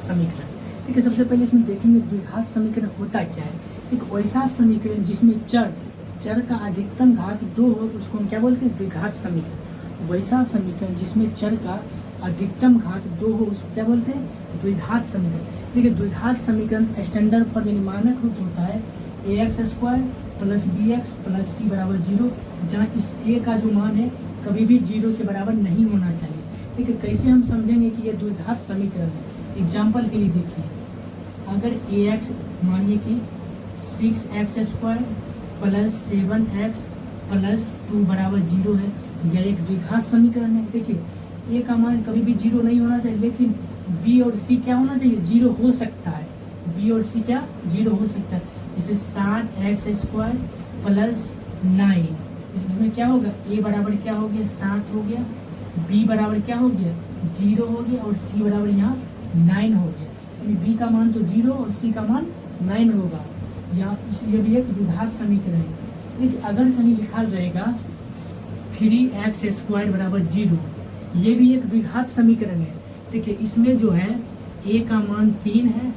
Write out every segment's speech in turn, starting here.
समीकरण। ठीक है, सबसे पहले इसमें देखेंगे द्विघात समीकरण होता क्या है। एक वैसा समीकरण जिसमें चर का अधिकतम घात 2 हो उसको हम क्या बोलते हैं, द्विघात समीकरण। वैसा समीकरण जिसमें चर का अधिकतम घात 2 हो उसको क्या बोलते हैं, द्विघात समीकरण। देखिए द्विघात समीकरण स्टैंडर्ड फॉर्म यानी मानक रूप होता है ax² plus bx plus c बराबर 0, जहाँ इस a का जो मान है कभी भी 0 के बराबर नहीं होना चाहिए। ठीक है, कैसे हम समझेंगे कि यह द्विघात समीकरण है। एग्जाम्पल के लिए देखिए, अगर ax मानिए कि 6x² प्लस 7x प्लस 2 बराबर 0 है, यह एक द्विघात समीकरण है। देखिए a का मान कभी भी 0 नहीं होना चाहिए, लेकिन b और c क्या होना चाहिए, 0 हो सकता है। b और c क्या 0 हो सकता है। जैसे 7x² प्लस 9, इसमें क्या होगा, a बराबर क्या हो गया 7 हो गया, b बराबर क्या हो गया 0 हो गया और c बराबर यहाँ 9 हो गया। यानी b का मान तो 0 और c का मान 9 होगा यहाँ, इसलिए भी एक द्विघात समीकरण है। देखिए अगर कहीं लिखा रहेगा 3x² बराबर 0, ये भी एक द्विघात समीकरण है। देखिए इसमें जो है a का मान 3 है,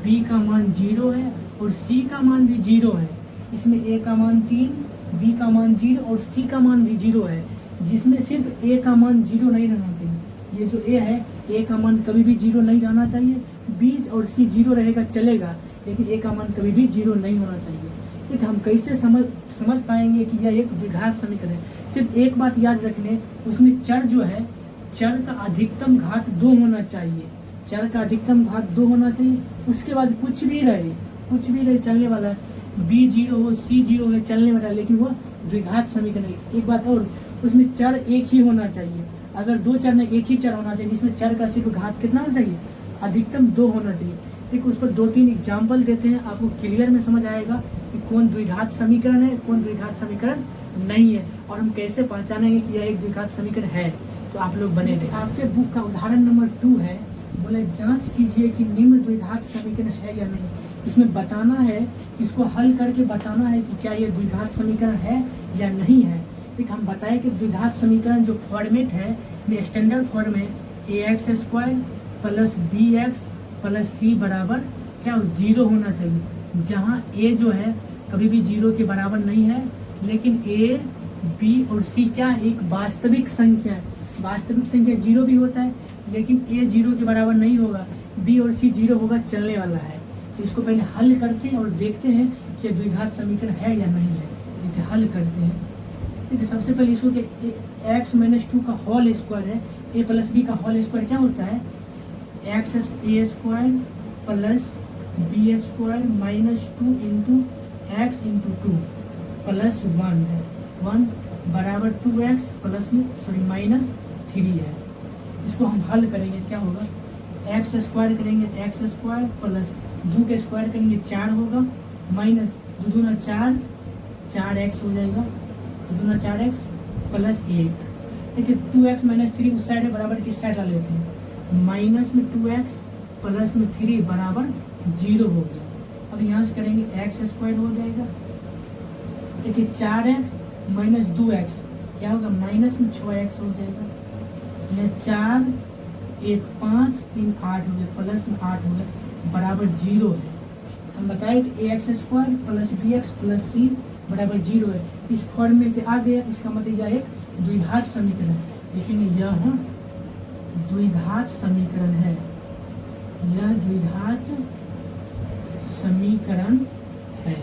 b का मान 0 है और c का मान भी 0 है। इसमें a का मान 3, b का मान 0 और c का मान भी 0 है, जिसमें सिर्फ a का मान 0 नहीं रहना चाहिए। ये जो a है, a का मान कभी भी 0 नहीं रहना चाहिए। b और c 0 रहेगा चलेगा, लेकिन a का मान कभी भी 0 नहीं होना चाहिए। ठीक, हम कैसे समझ पाएंगे कि यह एक द्विघात समीकरण है। सिर्फ एक बात याद रख लें, उसमें चर जो है, चर का अधिकतम घात 2 होना चाहिए। चर का अधिकतम घात 2 होना चाहिए, उसके बाद कुछ भी रहे चलने वाला है। b 0 हो, c 0 है चलने वाला है, लेकिन वो द्विघात समीकरण है। एक बात और, उसमें चर एक ही होना चाहिए। अगर 2 चर में एक ही चर होना चाहिए, जिसमें चर का सिर्फ घात कितना होना चाहिए, अधिकतम 2 होना चाहिए। एक उस पर 2-3 एग्जाम्पल देते हैं, आपको क्लियर में समझ आएगा कि कौन द्विघात समीकरण है, कौन द्विघात समीकरण नहीं है, और हम कैसे पहचानेंगे कि यह एक द्विघात समीकरण है। तो आप लोग बने रहे। आपके बुक का उदाहरण नंबर 2 है, बोले जांच कीजिए कि निम्न द्विघात समीकरण है या नहीं। इसमें बताना है, इसको हल करके बताना है कि क्या ये द्विघात समीकरण है या नहीं है। ठीक, हम बताएं कि द्विघात समीकरण जो फॉर्मेट है, स्टैंडर्ड फॉर्म है ax² plus bx plus c बराबर क्या 0 होना चाहिए, जहाँ a जो है कभी भी 0 के बराबर नहीं है, लेकिन a, b और c क्या एक वास्तविक संख्या है। वास्तविक संख्या 0 भी होता है, लेकिन a 0 के बराबर नहीं होगा, b और c 0 होगा चलने वाला है। तो इसको पहले हल करते हैं और देखते हैं कि द्विघात समीकरण है या नहीं है। देखिए हल करते हैं। देखिए सबसे पहले इसको कि x-2 का होल स्क्वायर है, a प्लस b का होल स्क्वायर क्या होता है, x² plus b² minus 2 into x into 2 plus 1 है, 1 बराबर 2x प्लस में माइनस 3 है। इसको हम हल करेंगे, क्या होगा, x² करेंगे x² प्लस 2 के स्क्वायर करेंगे 4 होगा, माइनस 2 दूना 4, 4x हो जाएगा, 2 दूना 4x प्लस 1। देखिए 2x माइनस 3 उस साइड है, बराबर किस साइड ला लेते हैं, माइनस में 2x प्लस में 3 बराबर 0 हो गया। अब यहाँ से करेंगे x² हो जाएगा। देखिए 4x माइनस 2x क्या होगा, माइनस में 6x हो जाएगा। यह 4 1 5 3 8 हो गया, प्लस में 8 हो गया, बराबर 0 है। हम बताए कि ax² plus bx plus c बराबर 0 है। इस फॉर्म में से आ गया, इसका मतलब यह एक द्विघात समीकरण है। लेकिन यह द्विघात समीकरण है, यह द्विघात समीकरण है।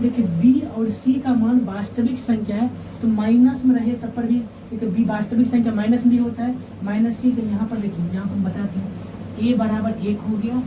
देखिए b और c का मान वास्तविक संख्या है, तो माइनस में रहे तब पर भी, देखिए b वास्तविक संख्या माइनस में भी होता है, माइनस c से यहाँ पर देखिए, यहाँ पर बताते हैं a बराबर 1 हो गया,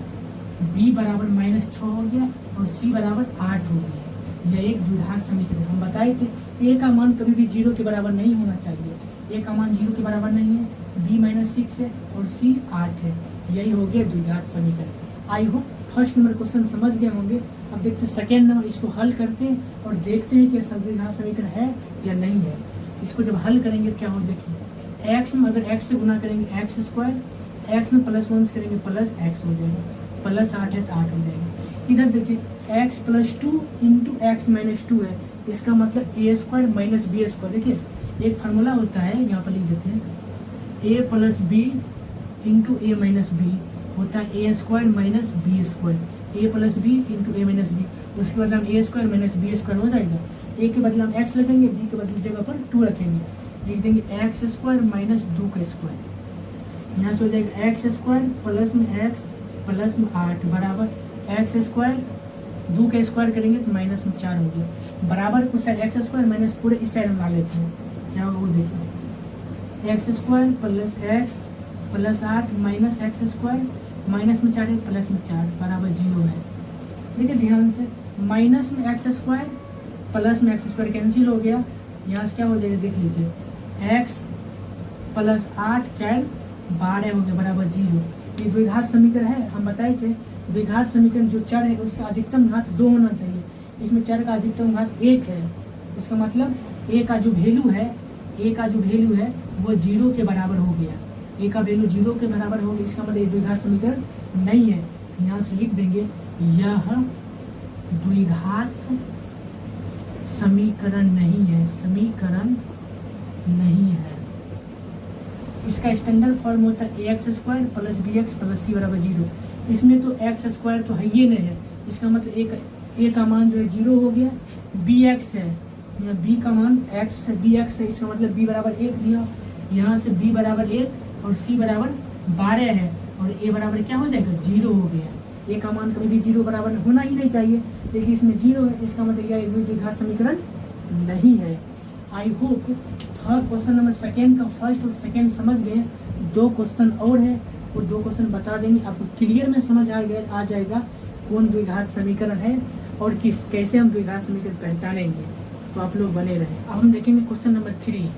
b बराबर माइनस 6 हो गया और c बराबर 8 हो गया। यह एक द्विघात समीकरण। हम बताए थे a का मान कभी भी 0 के बराबर नहीं होना चाहिए, a का मान 0 के बराबर नहीं है, b माइनस 6 है और c 8 है। यही हो गया द्विघात समीकरण। I hope first number question समझ गए होंगे। अब देखते हैं सेकेंड नंबर, इसको हल करते हैं और देखते हैं कि द्विघात समीकरण है या नहीं है। इसको जब हल करेंगे क्या हो, देखिए x में अगर x से गुना करेंगे x², x में प्लस 1 करेंगे प्लस x हो जाएगा, प्लस 8 है तो 8 हो जाएगा। इधर देखिए x plus 2 into x minus 2 है, इसका मतलब a² माइनस b²। देखिए एक फार्मूला होता है, यहाँ पर लिख देते हैं a plus b into a minus b होता है ए स्क्वायर माइनस बी स्क्वायर, ए प्लस बी इंटू ए माइनस बी। उसके बदले हम ए स्क्वायर माइनस बी स्क्वायर हो जाएगा। ए के बदले हम एक्स रखेंगे, बी के बदले जगह पर 2 रखेंगे, लिख देंगे एक्स स्क्वायर माइनस 2 का स्क्वायर। यहाँ से हो जाएगा एक्स स्क्वायर प्लस में एक्स प्लस में 8 बराबर एक्स स्क्वायर 2 का स्क्वायर करेंगे तो माइनस में 4 हो गया बराबर कुछ साइड एक्स स्क्वायर माइनस पूरे इस साइड में ला लेते हैं, क्या होगा वो देखिए। X square plus x plus 8 minus x square minus में 4 है प्लस में 4 बराबर 0 है। देखिए ध्यान से, माइनस में एक्स स्क्वायर प्लस में एक्स स्क्वायर कैंसिल हो गया, यहाँ से क्या हो जाएगा देख लीजिए, एक्स प्लस 8 4 12 हो गया बराबर 0। ये द्विघात समीकरण है, हम बताए थे द्विघात समीकरण जो चर है उसका अधिकतम घात 2 होना चाहिए, इसमें चर का अधिकतम घात 1 है। इसका मतलब ए का जो वैल्यू है वो 0 के बराबर हो गया, ए का वैल्यू 0 के बराबर हो गया, इसका मतलब द्विघात समीकरण नहीं है। यहाँ से लिख देंगे यह द्विघात समीकरण नहीं है, समीकरण नहीं है। इसका स्टैंडर्ड फॉर्म होता है X square plus B X plus C बराबर 0। इसमें तो एक्स स्क्वायर तो है ये नहीं है, इसका मतलब ए का मान जो है 0 हो गया, बी एक्स है, यहाँ बी का मान एक्स है, बी एक्स है, इसका मतलब बी बराबर 1 दिया, यहाँ से बी बराबर 1 और सी बराबर 12 है और ए बराबर क्या हो जाएगा 0 हो गया। ए का मान कभी भी 0 बराबर होना ही नहीं चाहिए, लेकिन इसमें 0 है, इसका मतलब यह द्विघात समीकरण नहीं है। I hope question number second का फर्स्ट और सेकेंड समझ गए। 2 क्वेश्चन और है, वो 2 क्वेश्चन बता देंगे, आपको क्लियर में समझ आ जाएगा कौन द्विघात समीकरण है और कैसे हम द्विघात समीकरण पहचानेंगे। तो आप लोग बने रहे। अब हम देखेंगे क्वेश्चन नंबर 3,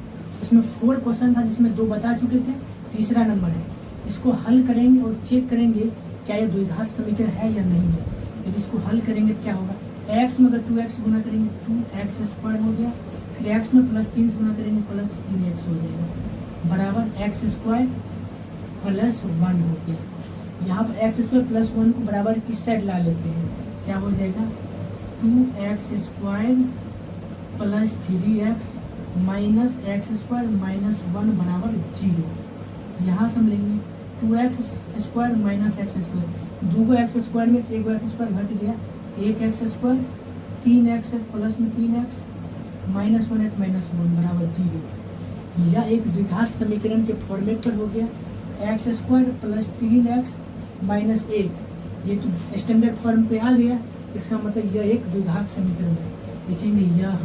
उसमें 4 क्वेश्चन था जिसमें 2 बता चुके थे, तीसरा नंबर है। इसको हल करेंगे और चेक करेंगे क्या ये द्विघात समीकरण है या नहीं है। जब इसको हल करेंगे तो क्या होगा, एक्स में अगर 2x गुना करेंगे 2x स्क्वायर हो गया, फिर x में प्लस 3 गुना करेंगे प्लस 3x हो जाएगा बराबर एक्स स्क्वायर प्लस 1 हो गया। यहाँ पर एक्स स्क्वायर प्लस 1 को बराबर किस साइड ला लेते हैं, क्या हो जाएगा 2x square plus 3x minus x square minus 1 बराबर 0। यहाँ से हम लेंगे 2x square minus x square, 2 x square में से 1 एक्स स्क्वायर घट गया, 1 एक्स स्क्वायर 3x प्लस में 3x माइनस 1 माइनस 1 बराबर 0। यह एक द्विघात समीकरण के फॉर्मेट पर हो गया, x square plus 3x minus 1, ये तो स्टैंडर्ड फॉर्म पे आ गया, इसका मतलब यह एक द्विघात समीकरण है। देखेंगे यह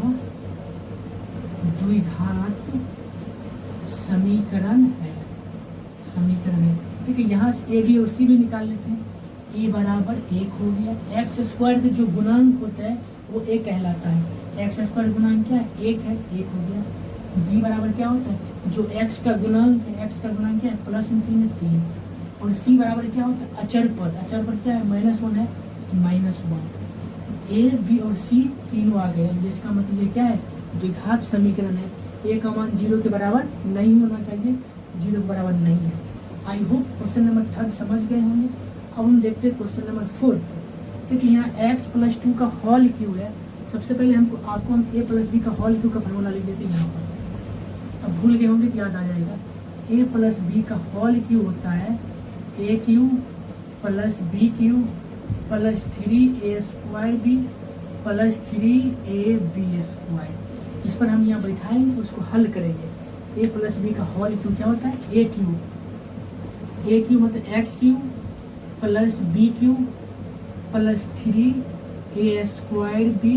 द्विघात समीकरण है, ठीक है। यहाँ से ए बी और सी भी निकाल लेते हैं, ए बराबर 1 हो गया, एक्स स्क्वायर का जो गुणांक होता है वो 1 कहलाता है, एक्स स्क्वायर गुणांक क्या है 1 है, 1 हो गया। बी बराबर क्या होता है, जो एक्स का गुणांक है, एक्स का गुणांक क्या है प्लस में 3 है 3, और सी बराबर क्या होता है अचर पद, अचर पद क्या है -1 है -1। ए बी और सी तीनों आ गए, जिसका मतलब ये क्या है द्विघात समीकरण है। ए का मान 0 के बराबर नहीं होना चाहिए, 0 के बराबर नहीं है। आई होप क्वेश्चन नंबर 3 समझ गए होंगे। अब हम देखते हैं क्वेश्चन नंबर 4। देखिए यहाँ x प्लस 2 का होल क्यू है। सबसे पहले हम a प्लस बी का होल क्यू का फॉर्मूला लिख देते हैं यहाँ पर, अब भूल गए होंगे तो याद आ जाएगा। a प्लस बी का होल क्यू होता है A cube plus B cube plus 3a square B plus 3ab square. इस पर हम यहाँ बैठाएंगे, उसको हल करेंगे। a प्लस बी का होल क्यू क्या होता है ए क्यू मतलब X cube plus B cube plus 3a square B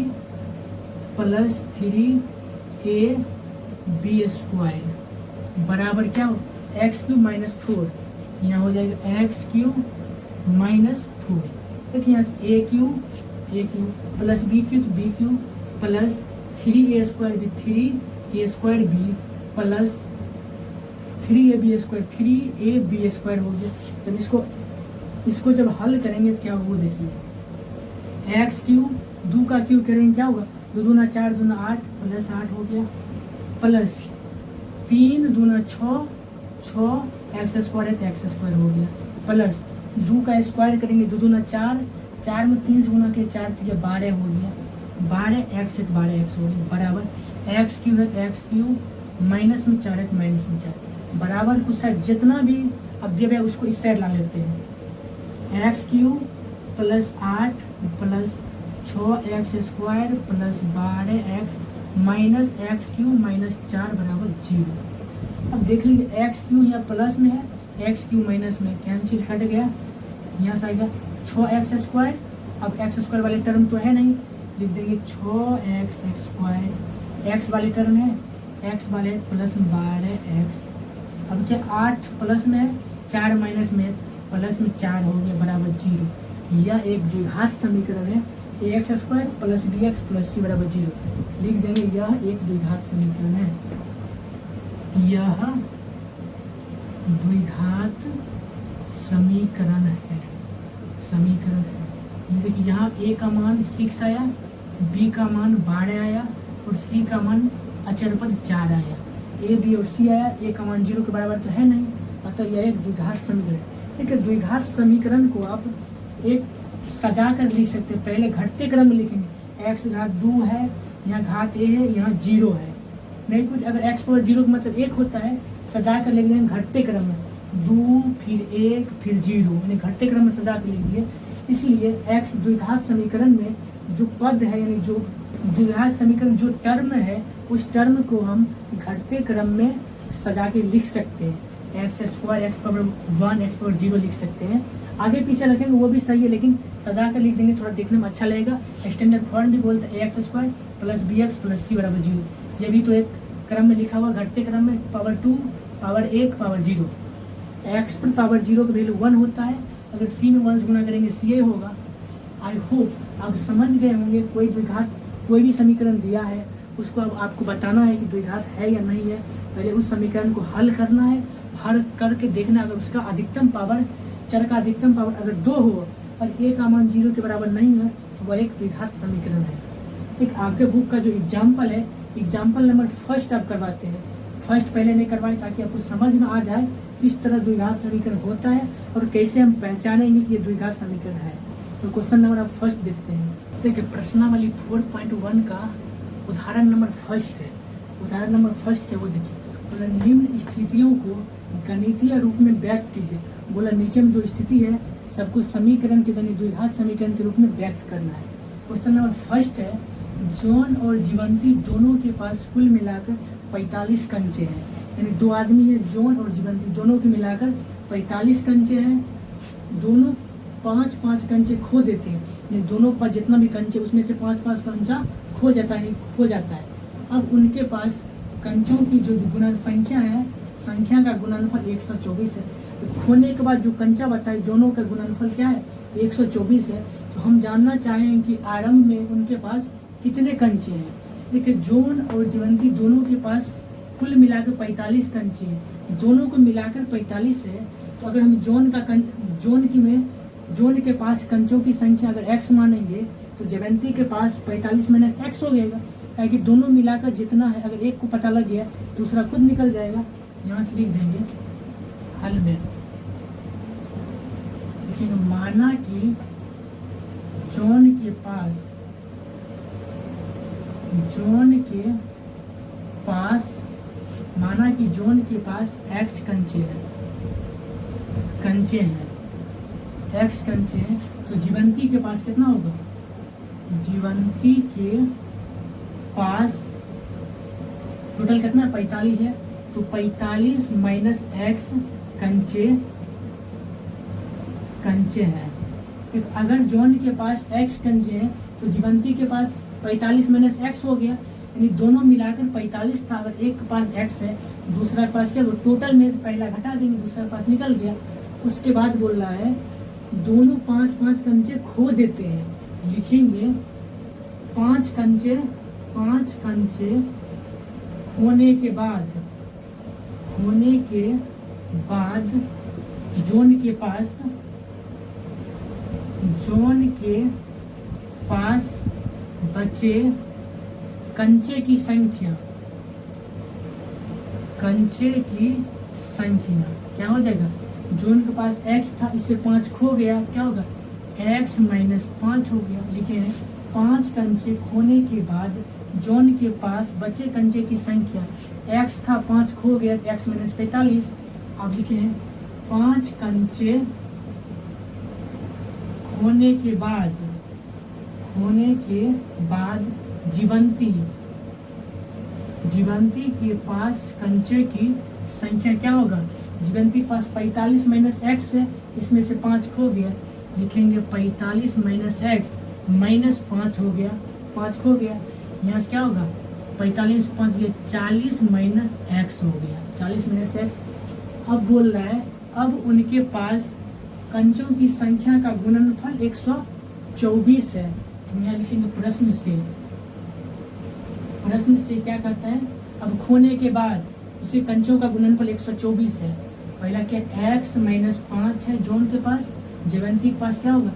plus 3ab square बराबर क्या हो एक्स क्यू माइनस 4, यहाँ हो जाएगा एक्स क्यू माइनस 4। देखिए यहाँ से a cube plus B cube तो b cube plus 3a square b 3a square B plus 3ab square 3ab square हो गया। जब इसको जब हल करेंगे तो क्या होगा देखिए, एक्स क्यू 2 का क्यू करेंगे क्या होगा 2 दूना 4 दूना 8 प्लस 8 हो गया प्लस 3 दूना 6 एक्स स्क्वायर है तो एक्स स्क्वायर हो गया प्लस 2 का स्क्वायर करेंगे 2 दूना 4 में 3 से गुना के 4 तो 12 हो गया 12 एक्स है तो 12 एक्स हो गया बराबर एक्स क्यू है एक्स क्यू माइनस में 4 है तो माइनस में 4 बराबर कुछ साइड जितना भी अब दिया गया उसको इस साइड ला लेते हैं। X cube plus 8 plus 6x² plus 12x minus x Q minus 4 बराबर 0। अब देख लीजिए एक्स क्यू यहाँ प्लस में है, एक्स क्यू माइनस में, कैंसिल कट गया, यहाँ से आएगा 6x²। अब x² वाले टर्म तो है नहीं, लिख देंगे 6x², x वाले टर्म है, x वाले प्लस 12x। अब क्या 8 प्लस में है, 4 माइनस में, प्लस में 4 हो गया बराबर 0। यह एक द्विघात समीकरण है, ax² plus bx plus c बराबर 0। लिख देंगे यह एक द्विघात समीकरण है, यह द्विघात समीकरण है, समीकरण है। ये देखिए यहाँ a का मान 6 आया, b का मान 12 आया और c का मान अचर पद 4 आया। a b और c आया, a का मान 0 के बराबर तो है नहीं, अतः यह एक द्विघात समीकरण है। एक द्विघात समीकरण को आप एक सजा कर लिख सकते हैं। पहले घटते क्रम में लिखेंगे, x घात 2 है, यहाँ घात a है, यहाँ 0 है, नहीं कुछ। अगर x पावर 0 का मतलब 1 होता है, सजा कर लिख देंगे घटते क्रम में, 2 फिर 1 फिर 0, यानी घटते क्रम में सजा कर लिख दिए। इसलिए x द्विघात समीकरण में जो पद है, यानी जो द्विघात समीकरण जो टर्म है, उस टर्म को हम घटते क्रम में सजा के लिख सकते हैं। x² x power 1 x power 0 लिख सकते हैं। आगे पीछे रखेंगे वो भी सही है, लेकिन सजा कर लिख देंगे, थोड़ा देखने में अच्छा लगेगा। एक्सटेंडेड फॉर्म भी बोलते हैं ax² plus bx plus c बराबर 0। ये भी तो एक क्रम में लिखा हुआ, घटते क्रम में, पावर 2 पावर 1 पावर 0। x पर पावर 0 का वैल्यू 1 होता है, अगर c में 1 से गुना करेंगे ca होगा। आई होप आप समझ गए होंगे। कोई द्विघात कोई भी समीकरण दिया है, उसको अब आपको बताना है कि द्विघात है या नहीं है। पहले उस समीकरण को हल करना है, हल करके देखना अगर उसका अधिकतम पावर, चर का अधिकतम पावर अगर 2 हो और a का मान 0 के बराबर नहीं है, तो वह एक द्विघात समीकरण है। एक आपके बुक का जो एग्जाम्पल है, एग्जाम्पल नंबर फर्स्ट आप करवाते हैं, फर्स्ट पहले नहीं करवाए ताकि आपको समझ में आ जाए किस तरह द्विघात समीकरण होता है और कैसे हम पहचानेंगे कि ये द्विघात समीकरण है। तो क्वेश्चन नंबर आप फर्स्ट देखते हैं। देखिए प्रश्नावली 4.1 का उदाहरण नंबर फर्स्ट है। उदाहरण नंबर फर्स्ट क्या वो देखिए, बोला निम्न स्थितियों को गणितीय रूप में व्यक्त कीजिए। बोला नीचे में जो स्थिति है सबको समीकरण के यानी द्विघात समीकरण के रूप में व्यक्त करना है। क्वेश्चन नंबर फर्स्ट है, जॉन और जीवंती दोनों के पास कुल मिलाकर 45 कंचे हैं। यानी दो आदमी है, जॉन और जीवंती, दोनों के मिलाकर 45 कंचे हैं। दोनों 5-5 कंचे खो देते हैं, यानी दोनों के पास जितना भी कंचे उसमें से 5-5 कंचा खो जाता है। अब उनके पास कंचों की जो गुणन संख्या है, संख्या का गुणनफल 124 है। तो खोने के बाद जो कंचा बताए, दोनों का गुणनफल क्या है, 124 है। तो हम जानना चाहेंगे कि आरंभ में उनके पास कितने कंचे हैं। देखिए जॉन और जीवंती दोनों के पास कुल मिलाकर 45 कंचे हैं, दोनों को मिलाकर 45 है। तो अगर हम जॉन के पास कंचों की संख्या अगर x मानेंगे तो जीवंती के पास 45 माइनस x हो जाएगा, क्योंकि दोनों मिलाकर जितना है, अगर एक को पता लग गया दूसरा खुद निकल जाएगा। यहाँ से लिख देंगे हल में, देखिए माना कि जॉन के पास x कंचे हैं, तो जीवंती के पास कितना होगा, जीवंती के पास टोटल कितना 45 है, तो 45 माइनस x कंचे हैं। अगर जॉन के पास x कंचे हैं तो जीवंती के पास 45 माइनस x हो गया, यानी दोनों मिलाकर 45 था। अगर एक के पास x है, दूसरा के पास क्या, टोटल में से पहला घटा देंगे, दूसरा के पास निकल गया। उसके बाद बोल रहा है दोनों 5-5 कंचे खो देते हैं। लिखेंगे 5 कंचे खोने के बाद जॉन के पास बचे कंचे की संख्या क्या हो जाएगा, जॉन के पास x था, इससे 5 खो गया, क्या होगा, x माइनस 5 हो गया। लिखे हैं 5 कंचे खोने के बाद जॉन के पास बचे कंचे की संख्या, x था 5 खो गया, x माइनस 45। अब लिखे हैं 5 कंचे खोने के बाद जीवंती के पास कंचे की संख्या क्या होगा? जीवंती के पास 45 माइनस एक्स है, इसमें से 5 खो गया, लिखेंगे 45 माइनस एक्स माइनस 5 हो गया, 5 खो गया, यहाँ से क्या होगा? 45 5 गया 40 माइनस एक्स हो गया, 40 माइनस एक्स। अब बोल रहा है अब उनके पास कंचों की संख्या का गुणनफल 124 है। तो यहाँ लिखेंगे प्रश्न से क्या कहता है? अब खोने के बाद उसे कंचों का गुणनफल 124 है। पहला क्या? x माइनस 5 है जॉन के पास, जयवंती के पास क्या होगा?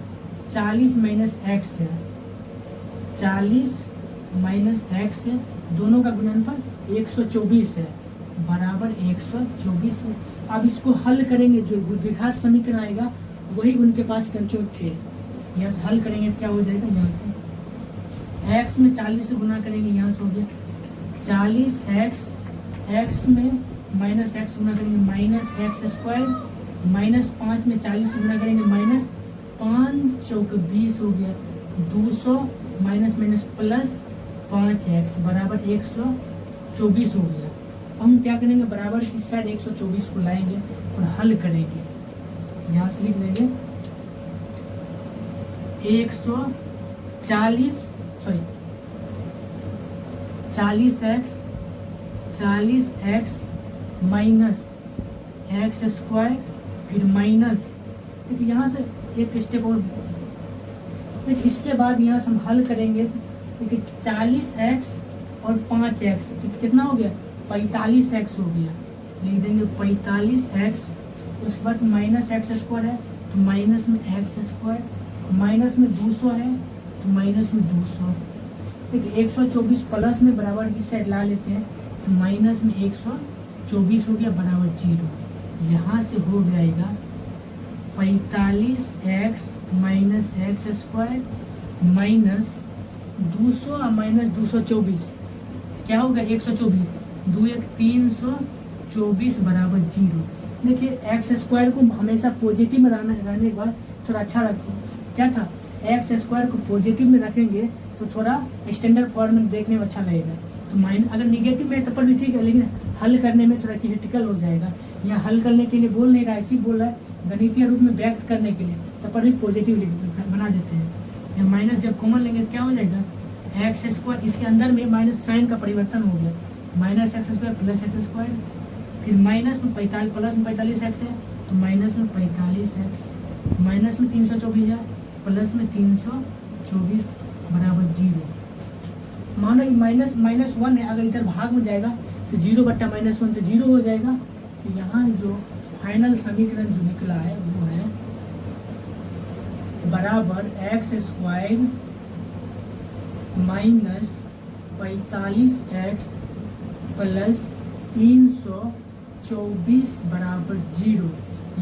40 माइनस एक्स है, 40 माइनस एक्स है, दोनों का गुणनफल 124 है, बराबर 124 है। अब इसको हल करेंगे, जो द्विघात समीकरण आएगा वही उनके पास कंचों थे। यहाँ से हल करेंगे क्या हो जाएगा? यहाँ से x में 40 से गुना करेंगे, यहाँ से हो गया 40x, x में माइनस एक्स गुना करेंगे माइनस एक्स स्क्वायर, माइनस 5 में 40 से गुना करेंगे माइनस 5 चौक 20 हो गया, 200 माइनस माइनस प्लस 5x बराबर 124 हो गया। हम क्या करेंगे? बराबर की साइड 124 को लाएंगे और हल करेंगे। यहाँ से लिख देंगे 40x माइनस एक्स स्क्वायर, फिर माइनस, देखिए यहाँ से एक स्टेप और, देखिए इसके बाद यहाँ से हम हल करेंगे। देखिए 40x और 5x कितना हो गया? 45x हो गया, लिख देंगे 45x। उसके बाद माइनस एक्स स्क्वायर है तो माइनस में एक्स स्क्वायर, माइनस में 200 है तो माइनस में 200, देखिए 124 प्लस में बराबर की साइड ला लेते हैं तो माइनस में 124 हो गया बराबर 0। यहाँ से हो जाएगा 45x minus x square minus 200 और माइनस 224 क्या होगा? 124, 2 1 324 बराबर 0। देखिए एक्स स्क्वायर को हमेशा पॉजिटिव में रहने के बाद थोड़ा अच्छा रखते हैं। क्या था? एक्स स्क्वायर को पॉजिटिव में रखेंगे तो थोड़ा स्टैंडर्ड फॉर्म में देखने में अच्छा लगेगा। तो माइन अगर निगेटिव में तब पर भी ठीक है, लेकिन हल करने में थोड़ा क्रिटिकल हो जाएगा। यहाँ हल करने के लिए बोल नहीं रहा है, इसी बोल रहा है गणितीय रूप में व्यक्त करने के लिए, तब पर भी पॉजिटिव बना देते हैं। या माइनस जब कॉमन लेंगे तो क्या हो जाएगा? एक्स स्क्वायर, इसके अंदर में माइनस साइन का परिवर्तन हो गया, minus x square plus x square, फिर माइनस में 45 प्लस में 45 एक्स है तो माइनस में 45 एक्स, माइनस में 324 है प्लस में 324 बराबर 0। मानो माइनस माइनस 1 है, अगर इधर भाग में जाएगा तो 0 बट्टा माइनस 1 तो 0 हो जाएगा। तो यहाँ जो फाइनल समीकरण जो निकला है वो है बराबर x square minus 45x plus 324 बराबर 0।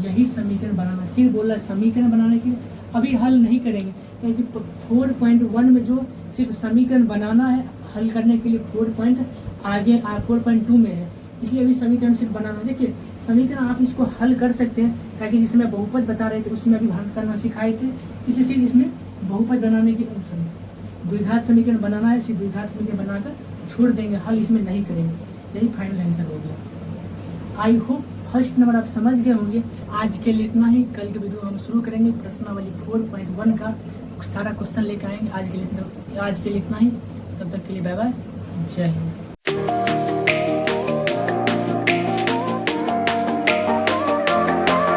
यही समीकरण बनाना, सिर्फ बोला समीकरण बनाने के लिए, अभी हल नहीं करेंगे क्योंकि 4.1 में जो सिर्फ समीकरण बनाना है, हल करने के लिए 4.2 में है, इसलिए अभी समीकरण सिर्फ बनाना। देखिए समीकरण आप इसको हल कर सकते हैं, ताकि जिसमें बहुपद बता रहे थे उसमें अभी हल करना सिखाए थे, इसलिए सिर्फ इसमें बहुपद बनाने की द्विघात समीकरण बनाना है, सिर्फ द्विघात समीकरण बनाकर छोड़ देंगे, हल इसमें नहीं करेंगे। यही फाइनल आंसर हो गया। आई होप फर्स्ट नंबर आप समझ गए होंगे। आज के लिए इतना ही, कल के वीडियो हम शुरू करेंगे प्रश्नावली 4.1 का सारा क्वेश्चन लेकर आएंगे। आज के लिए इतना ही, तब तक के लिए बाय बाय, जय हिंद।